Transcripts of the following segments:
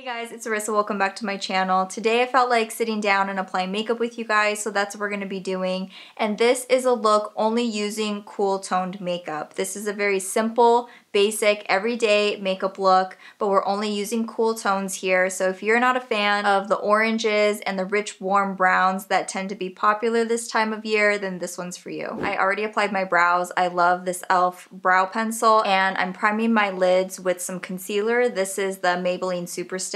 Hey guys, it's Arissa. Welcome back to my channel. Today I felt like sitting down and applying makeup with you guys, so that's what we're going to be doing. And this is a look only using cool toned makeup. This is a very simple, basic, everyday makeup look, but we're only using cool tones here. So if you're not a fan of the oranges and the rich warm browns that tend to be popular this time of year, then this one's for you. I already applied my brows. I love this E.L.F brow pencil, and I'm priming my lids with some concealer. This is the Maybelline SuperStay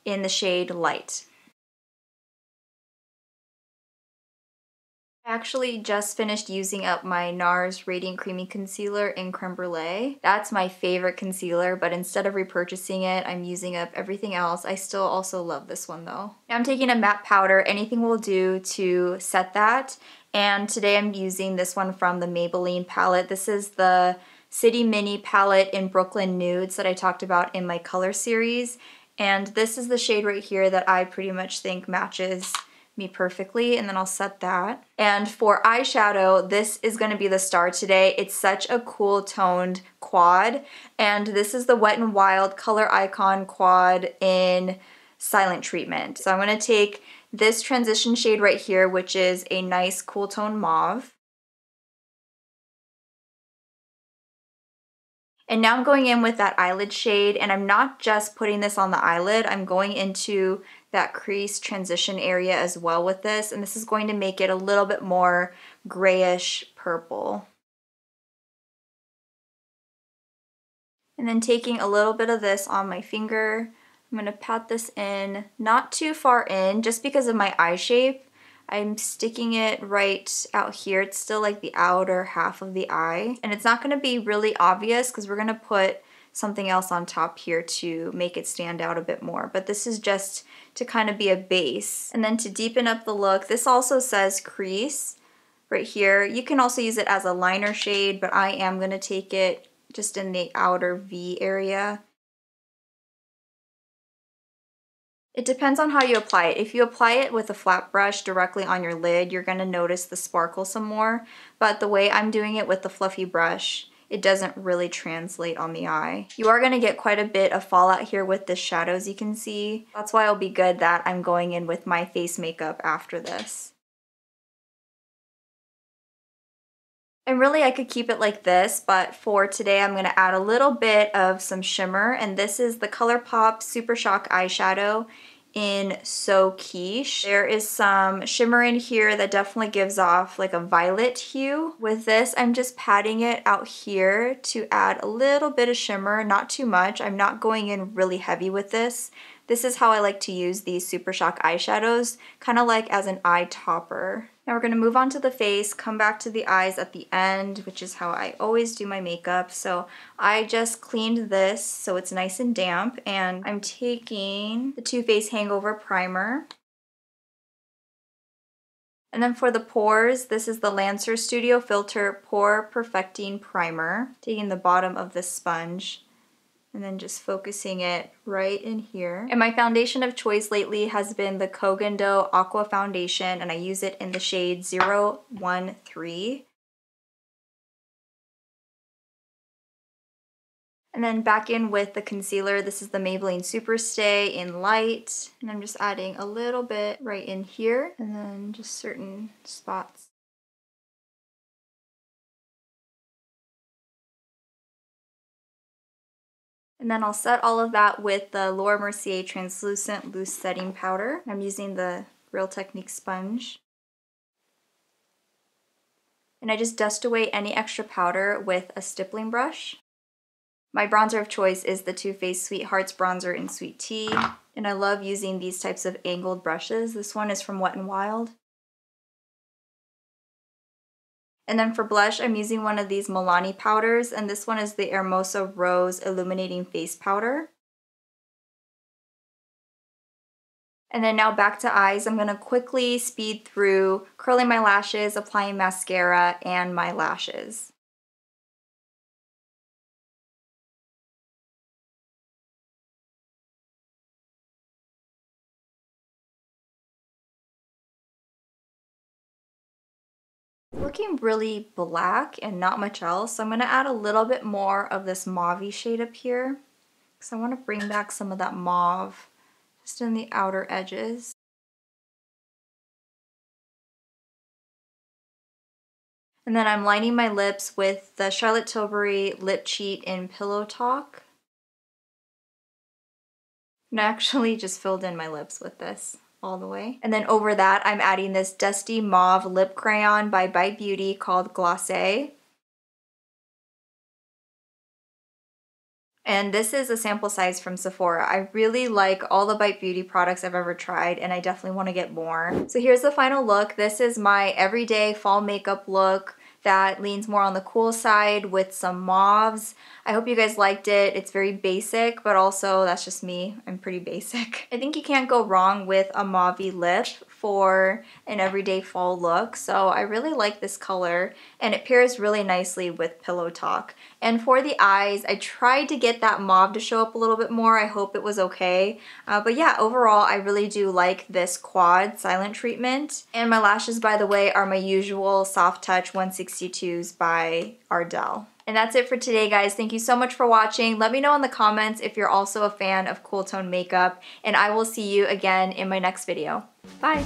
in the shade Light. I actually just finished using up my NARS Radiant Creamy Concealer in Creme Brulee. That's my favorite concealer, but instead of repurchasing it, I'm using up everything else. I still also love this one though. Now I'm taking a matte powder. Anything will do to set that. And today I'm using this one from the Maybelline palette. This is the City Mini palette in Brooklyn Nudes that I talked about in my color series. And this is the shade right here that I pretty much think matches me perfectly, and then I'll set that. And for eyeshadow, this is going to be the star today. It's such a cool toned quad, and this is the Wet n Wild Color Icon quad in Silent Treatment. So I'm going to take this transition shade right here, which is a nice cool tone mauve. And now I'm going in with that eyelid shade, and I'm not just putting this on the eyelid, I'm going into that crease transition area as well with this, and this is going to make it a little bit more grayish purple. And then taking a little bit of this on my finger, I'm going to pat this in, not too far in, just because of my eye shape. I'm sticking it right out here. It's still like the outer half of the eye. And it's not going to be really obvious because we're going to put something else on top here to make it stand out a bit more. But this is just to kind of be a base. And then to deepen up the look, this also says crease right here. You can also use it as a liner shade, but I am going to take it just in the outer V area. It depends on how you apply it. If you apply it with a flat brush directly on your lid, you're going to notice the sparkle some more. But the way I'm doing it with the fluffy brush, it doesn't really translate on the eye. You are going to get quite a bit of fallout here with the shadows, you can see. That's why it'll be good that I'm going in with my face makeup after this. And really I could keep it like this, but for today I'm going to add a little bit of some shimmer, and this is the ColourPop Super Shock eyeshadow in So Quiche. There is some shimmer in here that definitely gives off like a violet hue. With this, I'm just patting it out here to add a little bit of shimmer, not too much. I'm not going in really heavy with this. This is how I like to use these Super Shock eyeshadows, kind of like as an eye topper. Now we're going to move on to the face, come back to the eyes at the end, which is how I always do my makeup. So I just cleaned this so it's nice and damp, and I'm taking the Too Faced Hangover Primer. And then for the pores, this is the Lancer Studio Filter Pore Perfecting Primer. Taking the bottom of this sponge and then just focusing it right in here. And my foundation of choice lately has been the Kogan Do Aqua Foundation, and I use it in the shade 013. And then back in with the concealer. This is the Maybelline SuperStay in Light, and I'm just adding a little bit right in here, and then just certain spots. And then I'll set all of that with the Laura Mercier Translucent Loose Setting Powder. I'm using the Real Technique sponge. And I just dust away any extra powder with a stippling brush. My bronzer of choice is the Too Faced Sweethearts Bronzer in Sweet Tea. And I love using these types of angled brushes. This one is from Wet n Wild. And then for blush, I'm using one of these MILANI powders, and this one is the HERMOSA Rose Illuminating Face Powder. And then now back to eyes. I'm going to quickly speed through curling my lashes, applying mascara, and my lashes. Looking really black and not much else, so I'm going to add a little bit more of this mauve-y shade up here. because I want to bring back some of that mauve just in the outer edges. And then I'm lining my lips with the Charlotte Tilbury Lip Cheat in Pillow Talk. And I actually just filled in my lips with this all the way. And then over that, I'm adding this Dusty Mauve Lip Crayon by Bite Beauty called Glace. And this is a sample size from Sephora. I really like all the Bite Beauty products I've ever tried, and I definitely want to get more. So here's the final look. This is my everyday fall makeup look that leans more on the cool side with some mauves. I hope you guys liked it. It's very basic, but also that's just me. I'm pretty basic. I think you can't go wrong with a mauvey lip for an everyday fall look. So I really like this color, and it pairs really nicely with Pillow Talk. And for the eyes, I tried to get that mauve to show up a little bit more. I hope it was okay. But yeah, overall, I really do like this quad silent treatment. And my lashes, by the way, are my usual Soft Touch 162s by Ardell. And that's it for today, guys. Thank you so much for watching. Let me know in the comments if you're also a fan of cool tone makeup, and I will see you again in my next video. Bye!